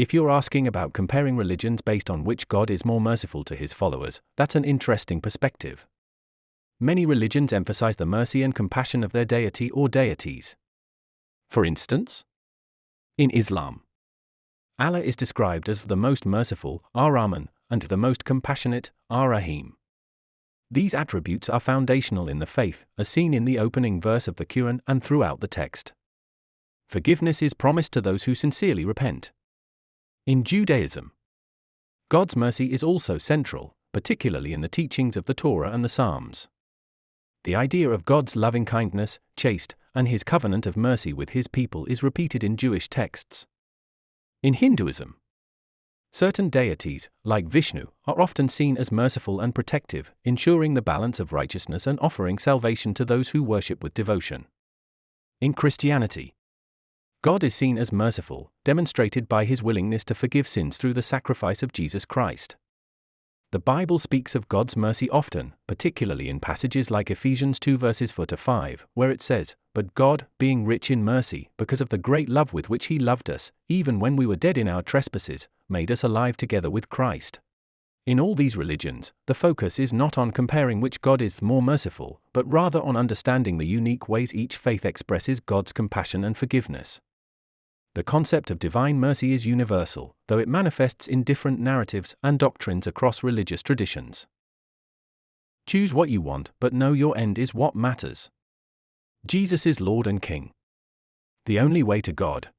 If you're asking about comparing religions based on which God is more merciful to his followers, that's an interesting perspective. Many religions emphasize the mercy and compassion of their deity or deities. For instance, in Islam, Allah is described as the most merciful, Ar-Rahman, and the most compassionate, Ar-Rahim. These attributes are foundational in the faith, as seen in the opening verse of the Quran and throughout the text. Forgiveness is promised to those who sincerely repent. In Judaism, God's mercy is also central, particularly in the teachings of the Torah and the Psalms. The idea of God's loving-kindness, chaste, and his covenant of mercy with his people is repeated in Jewish texts. In Hinduism, certain deities, like Vishnu, are often seen as merciful and protective, ensuring the balance of righteousness and offering salvation to those who worship with devotion. In Christianity, God is seen as merciful, demonstrated by his willingness to forgive sins through the sacrifice of Jesus Christ. The Bible speaks of God's mercy often, particularly in passages like Ephesians 2 verses 4-5, where it says, "But God, being rich in mercy, because of the great love with which he loved us, even when we were dead in our trespasses, made us alive together with Christ." In all these religions, the focus is not on comparing which God is more merciful, but rather on understanding the unique ways each faith expresses God's compassion and forgiveness. The concept of divine mercy is universal, though it manifests in different narratives and doctrines across religious traditions. Choose what you want, but know your end is what matters. Jesus is Lord and King. The only way to God,